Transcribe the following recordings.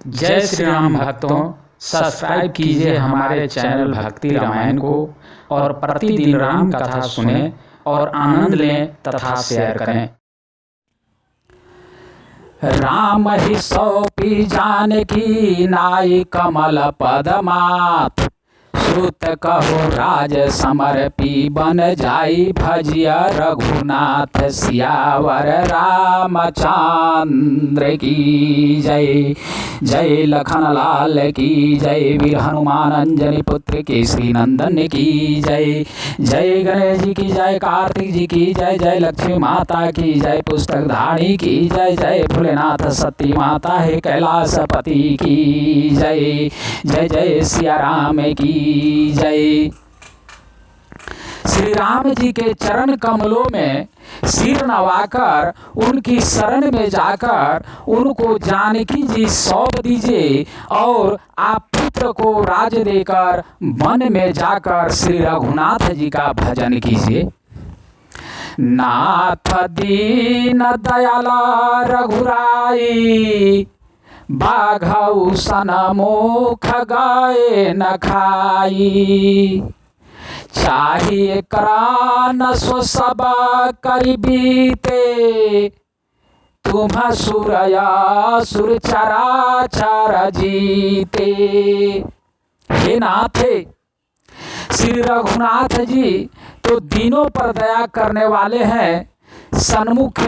जय श्री राम भक्तों, सब्सक्राइब कीजिए हमारे चैनल भक्ति रामायण को और प्रतिदिन राम कथा सुने और आनंद लें तथा शेयर करें। राम ही सौंपी जानकी नाई कमल पदमात, श्रुत कहो राज समर्पी बन जाई भजिया रघुनाथ। सियावर रामचंद्र की जय। जय लखन लाल की जय। वीर हनुमान अंजनी पुत्र केसरी नंदन की जय। जय गणेश जी की जय। कार्तिक जी की जय। जय लक्ष्मी माता की जय। पुस्तक धारी की जय। जय भोलेनाथ सती माता है कैलाशपति की जय। जय जय सिया राम की जय। श्री राम जी के चरण कमलों में सिर नवाकर उनकी शरण में जाकर उनको जानकी जी सौंप दीजिए और आप पुत्र को राज देकर वन में जाकर श्री रघुनाथ जी का भजन कीजिए। नाथ दीन दयाला रघुराई, बाघऊ सन मुख गाए न खाई। चाहिए करान सो सब करी बीते, तुम सुरया सुर चराचर जीते। हे नाथ, श्री रघुनाथ जी तो दीनों पर दया करने वाले हैं। सन्मुख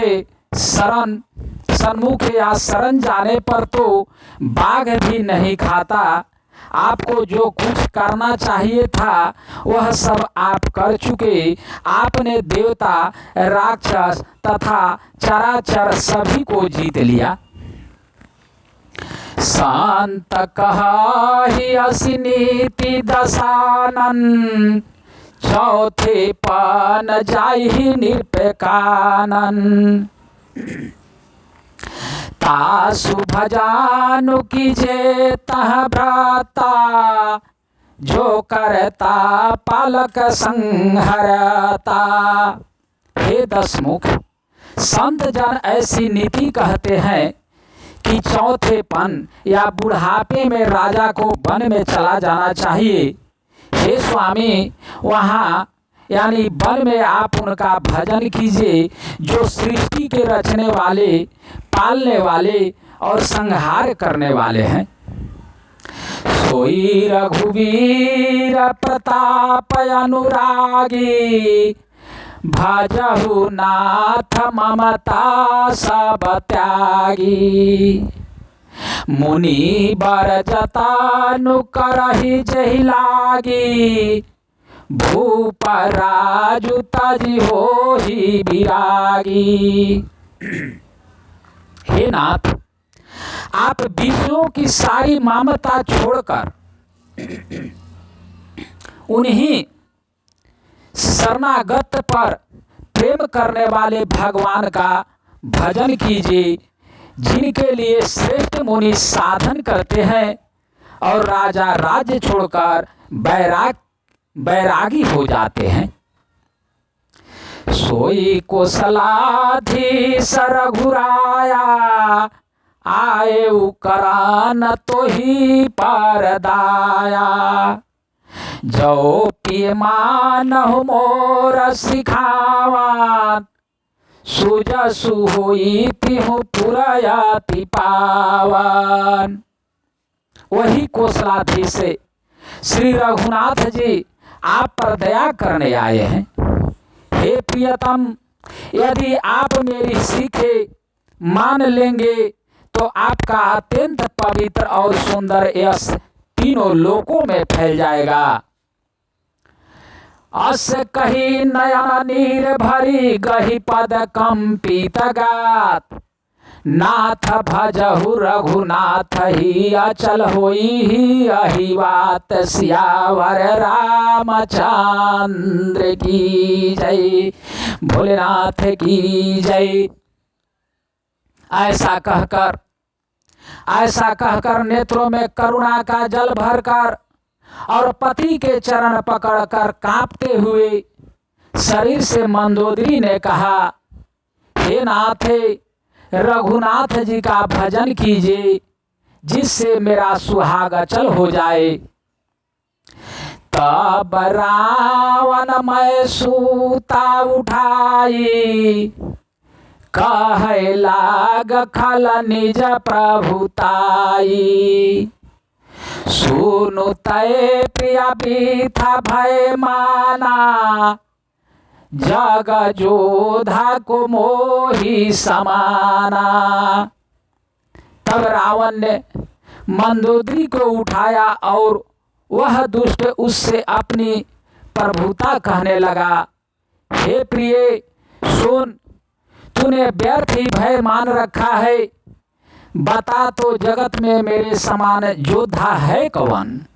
या शरण जाने पर तो बाघ भी नहीं खाता। आपको जो कुछ करना चाहिए था वह सब आप कर चुके। आपने देवता, राक्षस तथा चराचर सभी को जीत लिया। संत कहाहि असि नीति दसानन, चौथे पान जाहि निरपेकानन। तासु भजानु कीजे तह भ्राता, जो करता पालक संहरता। हे दसमुख, संत जन ऐसी नीति कहते हैं कि चौथेपन या बुढ़ापे में राजा को वन में चला जाना चाहिए। हे स्वामी, वहाँ यानी वन में आप उनका भजन कीजिए जो सृष्टि के रचने वाले, पालने वाले और संहार करने वाले हैं। सोई रघुवीर प्रताप अनुरागी, भजहु नाथ ममता सब त्यागी। मुनि बर जतानु करहि जहि लागी, भूप राजु तजि होहि विरागी। हे नाथ, आप विष्णु की सारी ममता छोड़कर उन्हीं शरणागत पर प्रेम करने वाले भगवान का भजन कीजिए, जिनके लिए श्रेष्ठ मुनि साधन करते हैं और राजा राज्य छोड़कर बैरागी हो जाते हैं। सोई कोसलाधीश रघुराया, आयु करान तो ही परदाया। जो पिय मानहु मोर सिखावन, सुजसु होई तिहु पुरयति पावन। वही कोसलाधीश से श्री रघुनाथ जी आप पर दया करने आए हैं। हे प्रियतम, यदि आप मेरी सीखे मान लेंगे तो आपका अत्यंत पवित्र और सुंदर यश तीनों लोकों में फैल जाएगा। अस कही नयन नीर भरी, गही पद कंपित गात। नाथ भजहु रघुनाथ ही, अचल होई ही अहिवात। सियावर रामचंद्र की जय। भोलेनाथ की जय। ऐसा कहकर नेत्रों में करुणा का जल भरकर और पति के चरण पकड़कर कांपते हुए शरीर से मंदोदरी ने कहा, हे नाथ, रघुनाथ जी का भजन कीजिए, जिससे मेरा सुहाग अचल हो जाए। तब रावण मैं सूता उठाई, कहे लाग खल निज प्रभुताई। सुनु तय प्रिय बीथा भय माना, जग जोधा को मोही समाना। तब रावण ने मंदोदरी को उठाया और वह दुष्ट उससे अपनी प्रभुता कहने लगा। हे प्रिय सुन, तूने व्यर्थ ही भय मान रखा है। बता तो जगत में मेरे समान योद्धा है कौन।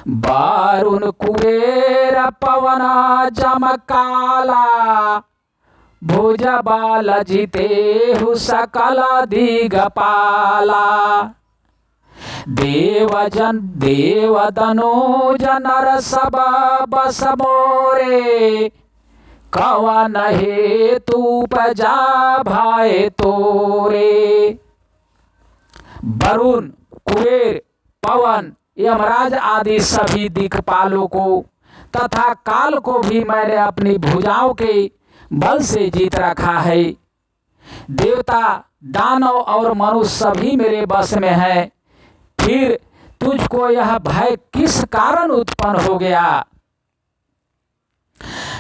वरुण कुबेर पवन चमकाला, भुज बाल जितेहु सकल दिगपाला। देवजन देवदनुज नर सब बस मोरे, कवन हेतु उपजा भय तोरे। वरुण कुबेर पवन यमराज आदि सभी दिक्पालों को तथा काल को भी मैंने अपनी भुजाओं के बल से जीत रखा है। देवता दानव और मनुष्य सभी मेरे बस में है। फिर तुझको यह भय किस कारण उत्पन्न हो गया।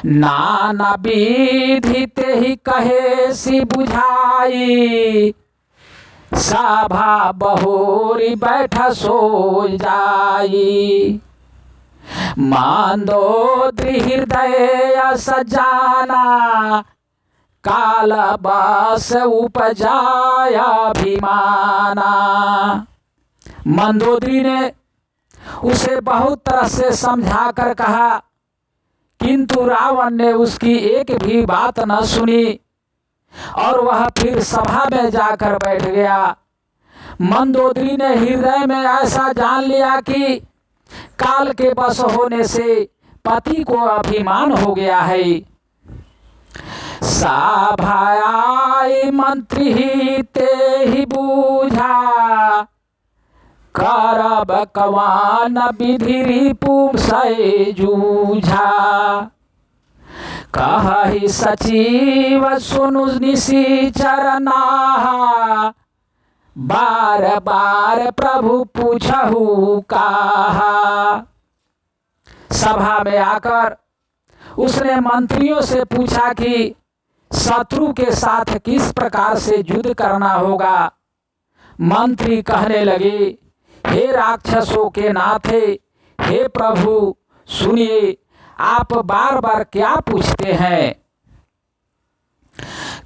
नाना विधि ते ही कहे सी बुझाई, सभा बहोरी बैठ सो जाई। मंदोदरी हृदय सजाना, काल बस उपजाया अभिमाना। मंदोदरी ने उसे बहुत तरह से समझा कर कहा, किंतु रावण ने उसकी एक भी बात न सुनी और वह फिर सभा में जाकर बैठ गया। मंदोदरी ने हृदय में ऐसा जान लिया कि काल के बस होने से पति को अभिमान हो गया है। सभाई मंत्री ही ते ही बूझा, करब कवान विधि रिपु सै जूझा। कहि सचिव सुनु निशिचर नाहा, बार बार प्रभु पूछहु काहा। सभा में आकर उसने मंत्रियों से पूछा कि शत्रु के साथ किस प्रकार से युद्ध करना होगा। मंत्री कहने लगे, हे राक्षसों के नाथे, हे प्रभु सुनिए, आप बार बार क्या पूछते हैं।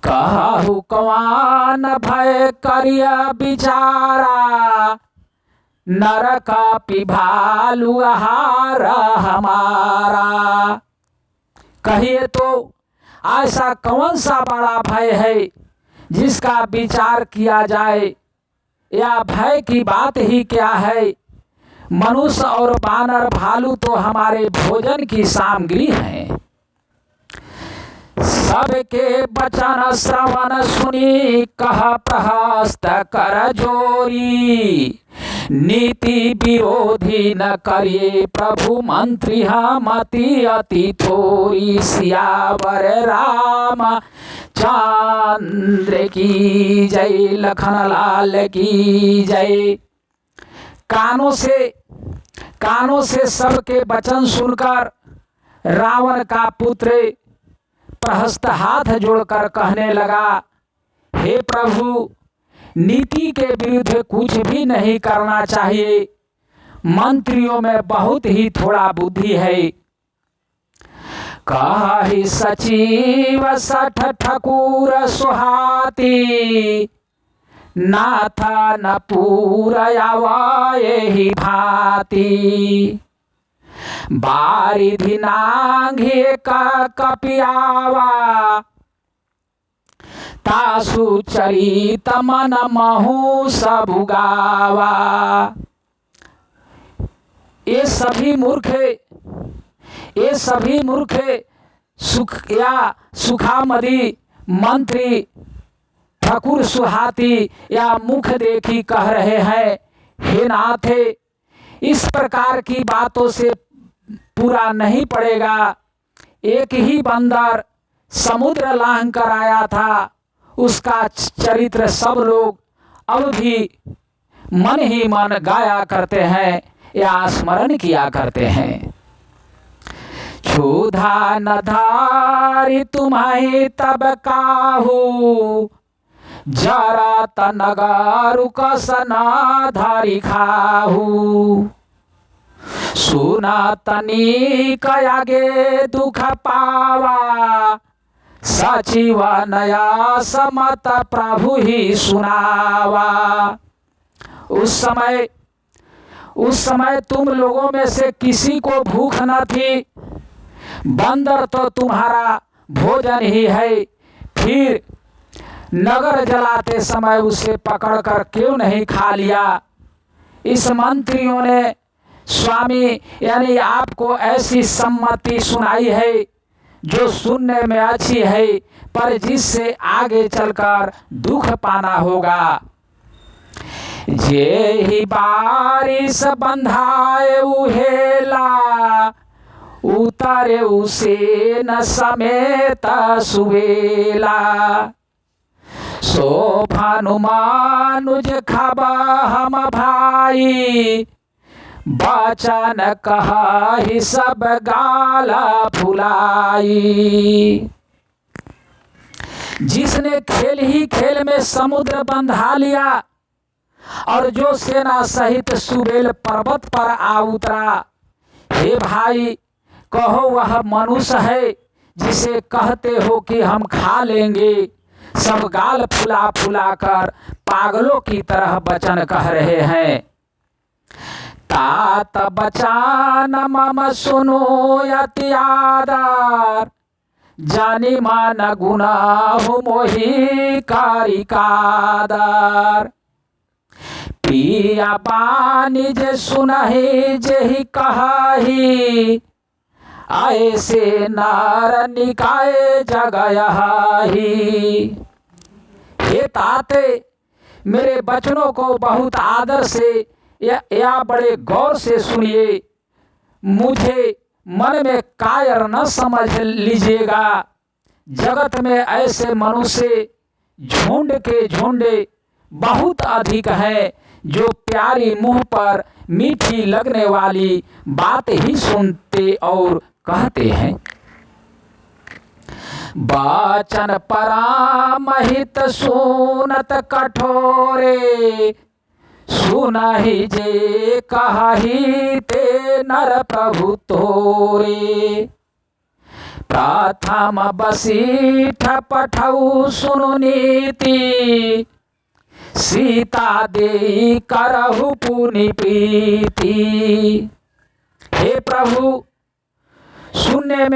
कहु कवान भय करिया बिचारा, नरक पिभालु आहार हमारा। कहिए तो ऐसा कौन सा बड़ा भय है जिसका विचार किया जाए, या भय की बात ही क्या है। मनुष्य और बानर भालू तो हमारे भोजन की सामग्री हैं। सबके वचन श्रवण सुनी, कह प्रहस्त कर जोरी। नीति विरोधी न करिए प्रभु मंत्री, मति अति थोरी। सियावर राम चंद्र की जय, लखन लाल की जय। कानों से सबके वचन सुनकर रावण का पुत्र प्रहस्त हाथ जोड़कर कहने लगा, हे प्रभु, नीति के विरुद्ध कुछ भी नहीं करना चाहिए। मंत्रियों में बहुत ही थोड़ा बुद्धि है। कहि सचिव सठ ठकुर सुहाती, नाथा न पूरयावा यही भांति। बारिधि नांघे का कपियावा, तासु चरित मन महु सबुगावा। ये सभी मूर्ख सुखामदी मंत्री ठकुर सुहाती या मुख देखी कह रहे हैं, हे नाथ इस प्रकार की बातों से पूरा नहीं पड़ेगा। एक ही बंदर समुद्र लांघ कर आया था, उसका चरित्र सब लोग अब भी मन ही मन गाया करते हैं या स्मरण किया करते हैं। क्षुधा न धारी तुम्हें तब काहू, जरा तनगारु कसना धारी खाहू। सुना तनी कयागे दुख पावा, सचिव नया समत प्रभु ही सुनावा। उस समय तुम लोगों में से किसी को भूख न थी, बंदर तो तुम्हारा भोजन ही है, फिर नगर जलाते समय उसे पकड़कर क्यों नहीं खा लिया। इस मंत्रियों ने स्वामी यानी आपको ऐसी सम्मति सुनाई है जो सुनने में अच्छी है, पर जिससे आगे चलकर दुख पाना होगा। जे ही बारिश बंधाए उहेला, उतारे उसे न समेत सुवेला। सो भानुमानुज खबा हम भाई, बचन कहा ही सब गाला फुलाई। जिसने खेल ही खेल में समुद्र बंधा लिया और जो सेना सहित सुबेल पर्वत पर आ उतरा, हे भाई कहो वह मनुष्य है जिसे कहते हो कि हम खा लेंगे। सब गाल फुला फुला कर पागलों की तरह वचन कह रहे हैं। तात बचान मम सुनो यति आदर, जानी मान गुनाह मोहि कारिकादर। पिया बानी जे सुनहि जेहि कहाहि, ऐसे नार निकाय जगयहि। हे ताते मेरे बचनों को बहुत आदर से या बड़े गौर से सुनिए। मुझे मन में कायर न समझ लीजिएगा। जगत में ऐसे मनुष्य झुंड के झुंडे बहुत अधिक है जो प्यारी मुंह पर मीठी लगने वाली बात ही सुनते और कहते हैं। वाचन परामहित सुनत कठोरे, सुनहि जे कहि ते नर प्रभु तोरे। प्रथम बसीठ पठौ सुनु नीति, सीता दे करहु पुनि प्रीति। हे प्रभु सुनने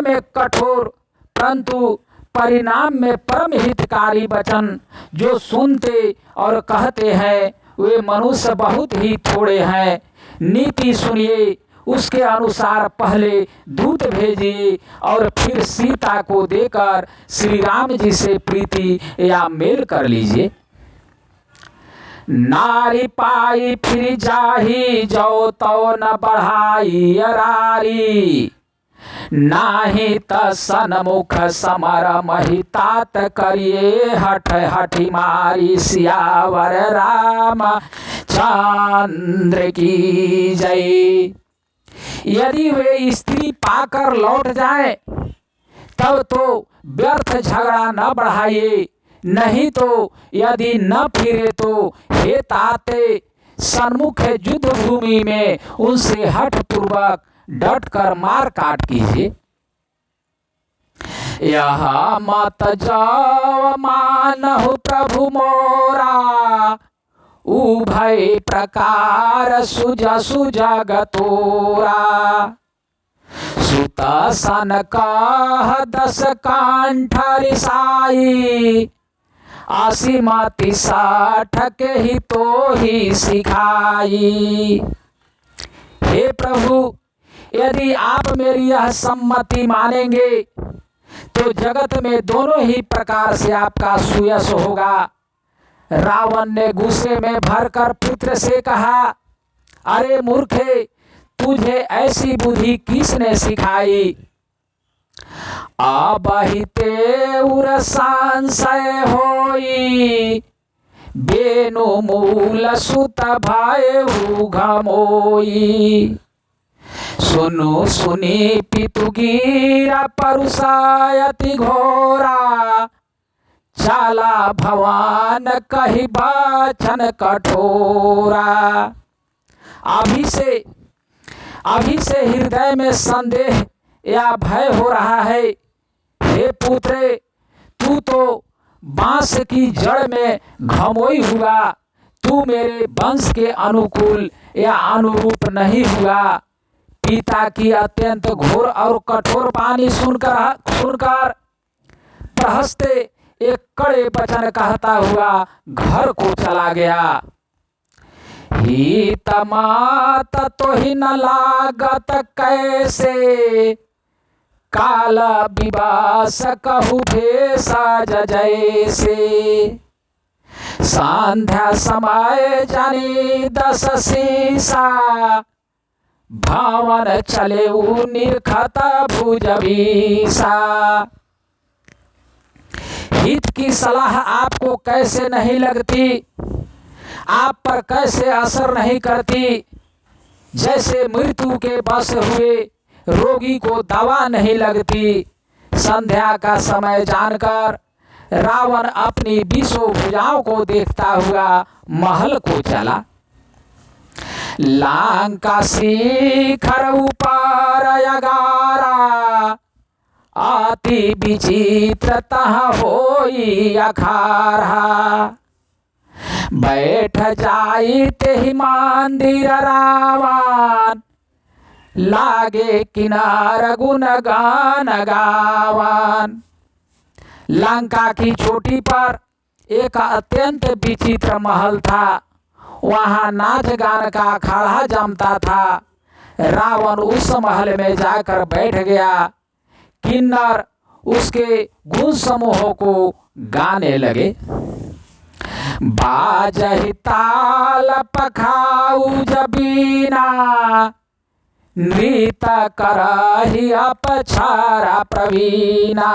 में कठोर परंतु परिणाम में परम हितकारी वचन जो सुनते और कहते हैं वे मनुष्य बहुत ही थोड़े हैं। नीति सुनिए, उसके अनुसार पहले दूत भेजिए और फिर सीता को देकर श्री राम जी से प्रीति या मेल कर लीजिए। नारी पाई फिर जाही, जो तो न बढ़ाई अरारी। नाही त सनमुख समर महितात करिए, हठ हठी मारी सियावर राम चंद्र की जय। यदि वे स्त्री पाकर लौट जाए तब तो व्यर्थ झगड़ा न बढ़ाइए, नहीं तो यदि न फिरे तो हे ताते सन्मुख युद्ध भूमि में उनसे हठ पूर्वक डट कर मार काट कीजिए। यह मत जाओ मानहु प्रभु मोरा, उभय प्रकार सुजसु जगतोरा। सुत सन कह 10 कंठ रिसाई, आसीमति 60 के ही तो ही सिखाई। हे प्रभु यदि आप मेरी यह सम्मति मानेंगे तो जगत में दोनों ही प्रकार से आपका सुयश होगा। रावण ने गुस्से में भरकर पुत्र से कहा, अरे मूर्खे, तुझे ऐसी बुद्धि किसने सिखाई? अबहिते उर संशय होई, बेनु मूल सुत भयहु घमोई। सुनु सुनी पितु गिरा परुषायति घोरा, चाला भवान कही बचन कठोरा। अभी से हृदय में संदेह या भय हो रहा है। हे पुत्र, तू तो बांस की जड़ में घमोई हुआ, तू मेरे वंश के अनुकूल या अनुरूप नहीं हुआ। पिता की अत्यंत घोर और कठोर वाणी सुनकर प्रहस्ते एक कड़े वचन कहता हुआ घर को चला गया। हित मात तो ही न लागत कैसे, काल विवास कहु भेषज जैसे। संध्या समय जानी 10 सीसा, भावन चले निर्खत भुज बीसा। हित की सलाह आपको कैसे नहीं लगती, आप पर कैसे असर नहीं करती। जैसे मृत्यु के वश हुए रोगी को दवा नहीं लगती। संध्या का समय जानकर रावण अपनी 20 भुजाओं को देखता हुआ महल को चला। लंका शिखर ऊपर अगारा, अति विचित्र तह होई अखारा। बैठ जाई तेहि मंदिर रावण, लागे किनार गुण गान गावन। लंका की चोटी पर एक अत्यंत विचित्र महल था। वहाँ नाच गान का अखाड़ा जमता था। रावण उस महल में जाकर बैठ गया। किन्नर उसके गुण समूहों को गाने लगे। बाजहि ताल पखाऊ जबीना, नृत्य करहि अपछारा प्रवीणा।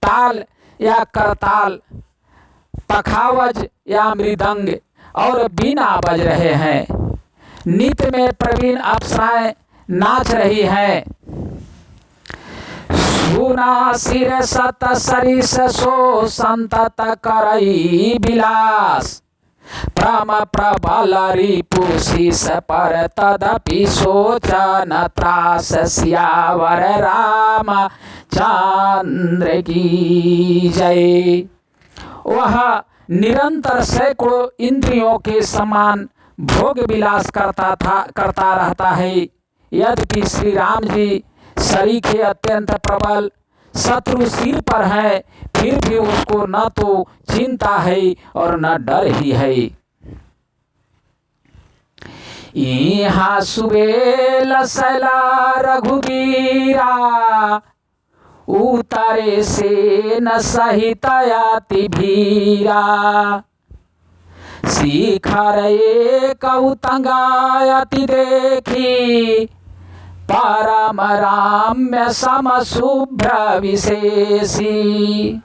ताल या करताल, पखावज या मृदंग और बीना बज रहे हैं। नृत्य में प्रवीण अप्सराएं नाच रही हैं। सुना सिर सत सरिस सो संतत करई विलास, प्रम प्रबल रिपु शीस पर तदपि सोचन त्रास। सियावर राम चंद्र की जय। वह निरंतर सैकड़ों इंद्रियों के समान भोग विलास करता रहता है। यद्यपि श्री राम जी सरीखे अत्यंत प्रबल शत्रु सिर पर है, फिर भी उसको न तो चिंता है और न डर ही है। यहाँ सुबेल सैला रघुबीरा, उतरे से न सहित याति भीरा। शिखर एक उतंगायति देखी, परम राम्य सम शुभ्र विशेषी।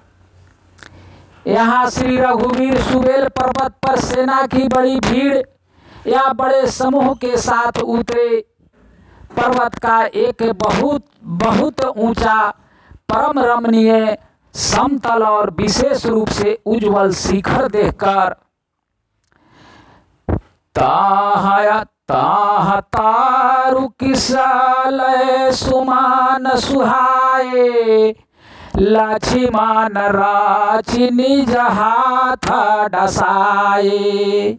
यहाँ श्री रघुवीर सुबेल पर्वत पर सेना की बड़ी भीड़ या बड़े समूह के साथ उतरे। पर्वत का एक बहुत ऊंचा, परम रमणीय, समतल और विशेष रूप से उज्जवल शिखर देखकर ताह तारु किसलय सुमान सुहाए, लक्ष्मण राचि निज हाथ डसाए।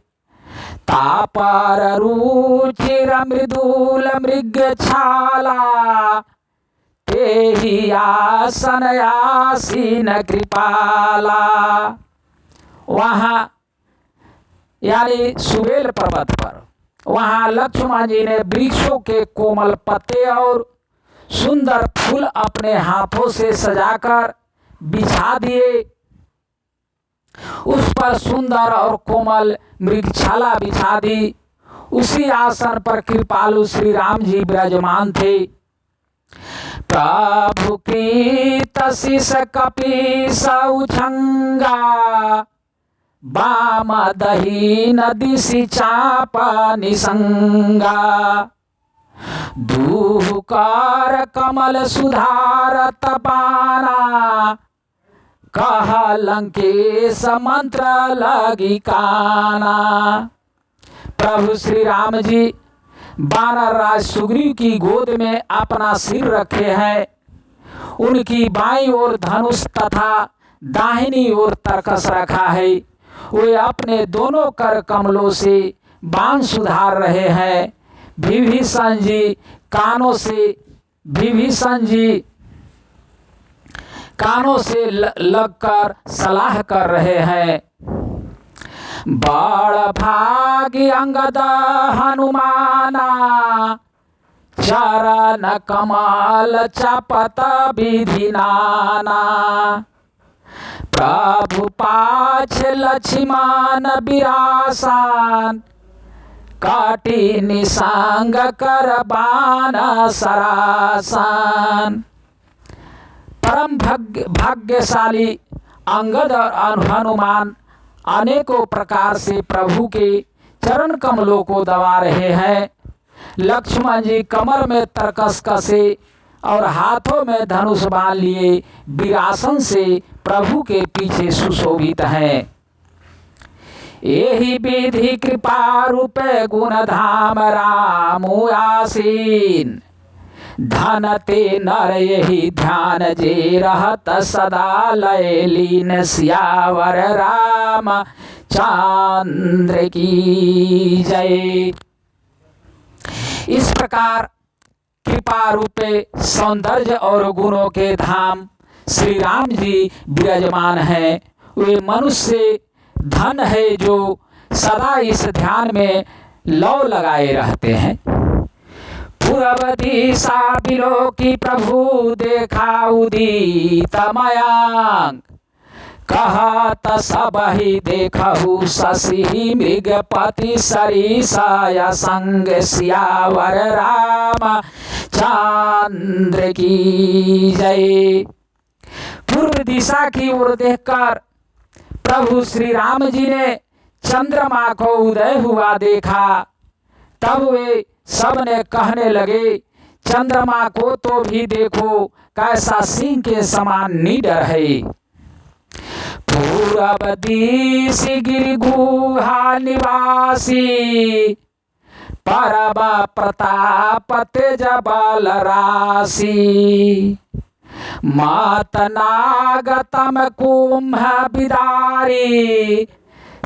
तापर रुचिर मृदुल मृग छाला, तेहि आसन आसीन कृपाला। वहाँ यानी सुबेल पर्वत पर वहाँ लक्ष्मण जी ने वृक्षों के कोमल पत्ते और सुंदर फूल अपने हाथों से सजाकर बिछा दिए। उस पर सुंदर और कोमल मृगशाला बिछा दी। उसी आसन पर कृपालु श्री राम जी विराजमान थे। प्रभु कृत शीस कपीस उछंगा, वाम दही नदिशि चाप निसंगा। दूहकार कमल सुधारत पाना, कह लंकेश मंत्र लगी काना। प्रभु श्री राम जी वानर राज सुग्रीव की गोद में अपना सिर रखे हैं। उनकी बाईं ओर धनुष तथा दाहिनी ओर तरकस रखा है। वे अपने दोनों कर कमलों से बाण सुधार रहे हैं। विभीषण जी कानों से लगकर सलाह कर रहे हैं। बड़ भाग्य अंगद हनुमाना, चरण कमल चपत विधि नाना। प्रभु पाछ लक्ष्मण विरासन, काटी निसंग कर बाण सरासन। परम भाग्यशाली अंगद और हनुमान अनेकों प्रकार से प्रभु के चरण कमलों को दबा रहे हैं। लक्ष्मण जी कमर में तरकस कसे और हाथों में धनुष बाण लिए विरासन से प्रभु के पीछे सुशोभित हैं। यही विधि कृपा रूपे गुण धाम राम आसीन, धन ते नर यही ध्यान जे रहत सदा लय लीन। सियावर राम चंद्र की जय। इस प्रकार कृपा रूपे सौंदर्य और गुणों के धाम श्री राम जी विराजमान हैं। वे मनुष्य धन है जो सदा इस ध्यान में लौ लगाए रहते हैं। पूरब दिशा बिलो की प्रभु देखा उदित मयांक, कहत सब ही देखहु शशि मृगपति सरिसा संग। सियावर राम चंद्र की जय। पूर्व दिशा की ओर देखकर प्रभु श्री राम जी ने चंद्रमा को उदय हुआ देखा। तब वे सब ने कहने लगे, चंद्रमा को तो भी देखो, कैसा सिंह के समान निडर है। पूरब दिश गिरि गुहा निवासी, परम प्रताप तेज बल राशि। मात नागतम कुंभ बिदारी,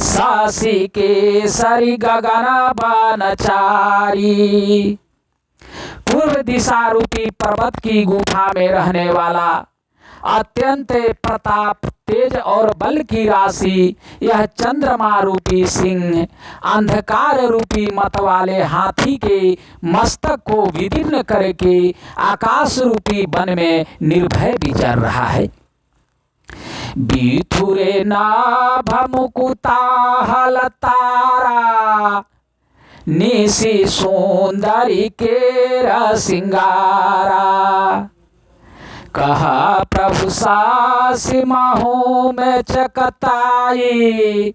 शशि केसरी गगन बनचारी। पूर्व दिशा रूपी पर्वत की गुफा में रहने वाला अत्यंत प्रताप तेज और बल की राशि यह चंद्रमा रूपी सिंह अंधकार रूपी मत वाले हाथी के मस्तक को विदीर्ण करके आकाश रूपी वन में निर्भय विचर रहा है। बिथुरे नाभ मुकुता हलतारा, निशि सुंदरी के सिंगारा। कहा प्रभु सासी महू में चकताई,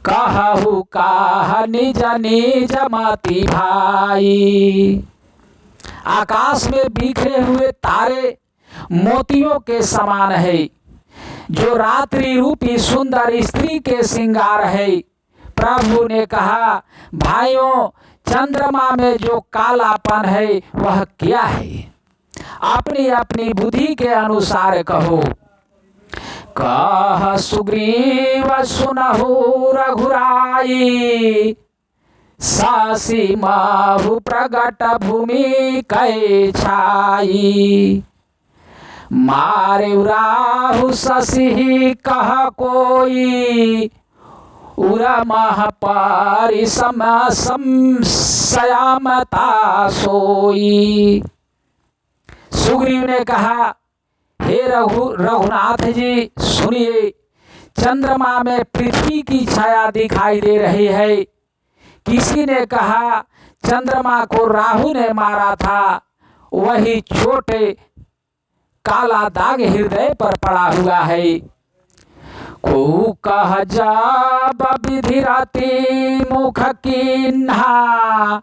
कहु काह निज निज मति भाई। आकाश में बिखरे हुए तारे मोतियों के समान है, जो रात्रि रूपी सुंदर स्त्री के श्रृंगार है। प्रभु ने कहा, भाइयों, चंद्रमा में जो कालापन है वह क्या है? अपनी अपनी बुद्धि के अनुसार कहो। कह सुग्रीव सुनहु रघुराई, शशि महु प्रगट भूमि कै छाई। मारे राहु शशि कह कोई, उरा मह पारि संशयमता सोई। सुग्रीव ने कहा, हे रघुनाथ जी सुनिए, चंद्रमा में पृथ्वी की छाया दिखाई दे रही है। किसी ने कहा चंद्रमा को राहु ने मारा था, वही छोटे काला दाग हृदय पर पड़ा हुआ है। को कह जाब विधि राति मुख किन्हा,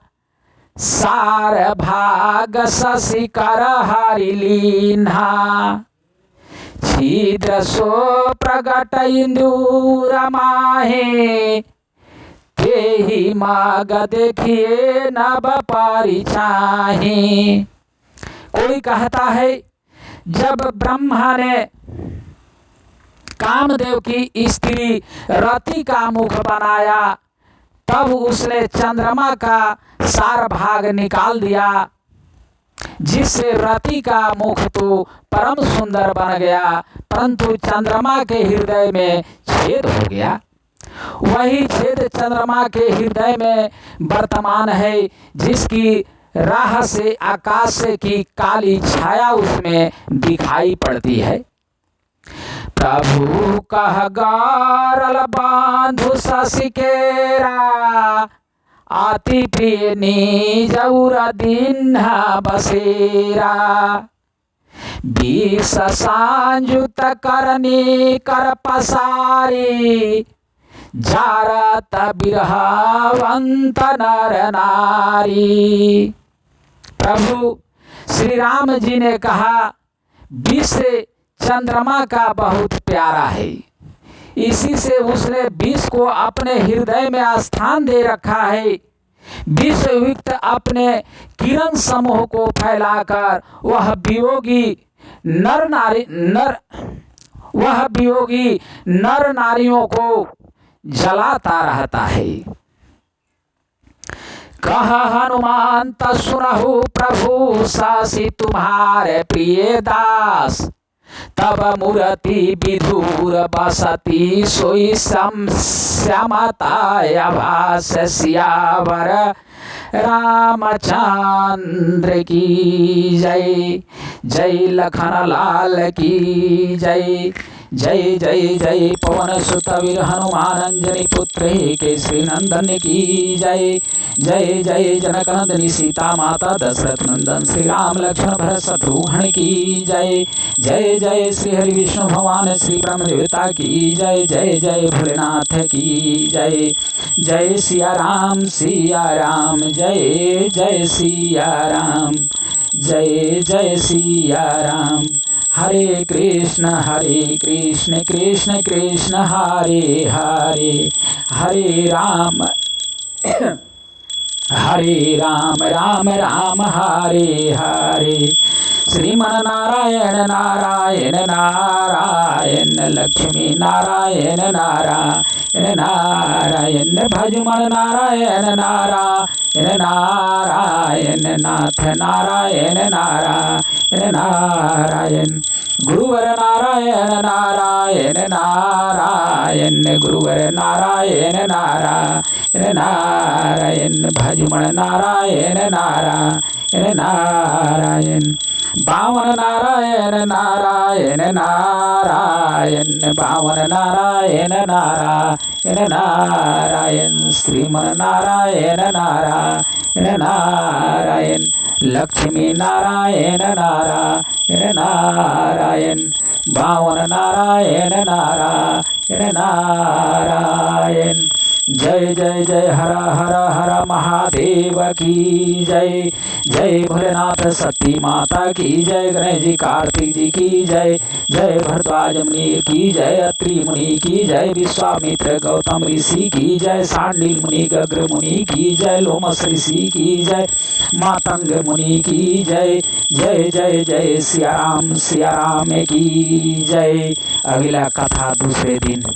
सार भाग शशि कर हरि लीन्हा। छिद्र सो प्रगट इंदूर माहे, तेहि माग देखिए नभ परिछाहि। कोई कहता है जब ब्रह्मा ने कामदेव की स्त्री रति का मुख बनाया, तब उसने चंद्रमा का सार भाग निकाल दिया, जिससे रति का मुख तो परम सुंदर बन गया, परंतु चंद्रमा के हृदय में छेद हो गया। वही छेद चंद्रमा के हृदय में वर्तमान है, जिसकी राह से आकाश की काली छाया उसमें दिखाई पड़ती है। प्रभु कह गारल बांधु शशि केरा, आति प्रिय निज उर दीन्हा बसेरा। बीस सांजुत करनी कर पसारी, जारत बिरहावंत नर नारी। प्रभु श्री राम जी ने कहा, विष चंद्रमा का बहुत प्यारा है, इसी से उसने विष को अपने हृदय में स्थान दे रखा है। विष युक्त अपने किरण समूह को फैलाकर वह वियोगी नर नारियों को जलाता रहता है। कह हनुमंत सुनहु प्रभु शशि तुम्हारे प्रिय दास, तब मूर्ति विधुर बसती सोई श्यामता भास। सियावर रामचंद्र की जय, जय लखन लाल की जय। जय जय जय पवन सुत वीर हनुमान अंजनी पुत्र केसरी नंदन की जय। जय जय जनक नंदनी सीता माता दशरथ नंदन श्री राम लक्ष्मण भरत शत्रुघ्न की जय। जय जय श्री हरि विष्णु भगवान श्री ब्रह्म देवता की जय। जय जय भोलेनाथ की जय। जय सिया राम जय जय सिया राम, जय जय सिया राम। हरे कृष्ण कृष्ण कृष्ण हरे हरे, हरे राम राम राम हरे हरे। श्रीमन नारायण नारायण नारायण, लक्ष्मी नारायण नारायण नारायण, भजमन नारायण नारायण नारायण, नाथ नारायण नारायण नारायण। गुरुवर नारायण नारायण नारायण, गुरुवर नारायण नारायण नारायण, भजमन नारायण नारायण नारायण। बावन नारायण नारायण नारायण, बावन नारायण नारायण नारायण, श्रीमन नारायण नारायण नारायण, लक्ष्मी नारायण नारायण नारायण, बावन नारायण नारायण नारायण। जय जय जय हर हर हर महादेव की जय। जय भोलेनाथ सती माता की जय। गणेश जी कार्तिक जी की जय। जय भरद्वाज मुनि की जय। अत्रि मुनि की जय। विश्वामित्र गौतम ऋषि की जय। सांडिल मुनि गग्र मुनि की जय। लोमस ऋषि की जय। मातंग मुनि की जय। जय जय जय सिया राम की जय। अगला कथा दूसरे दिन।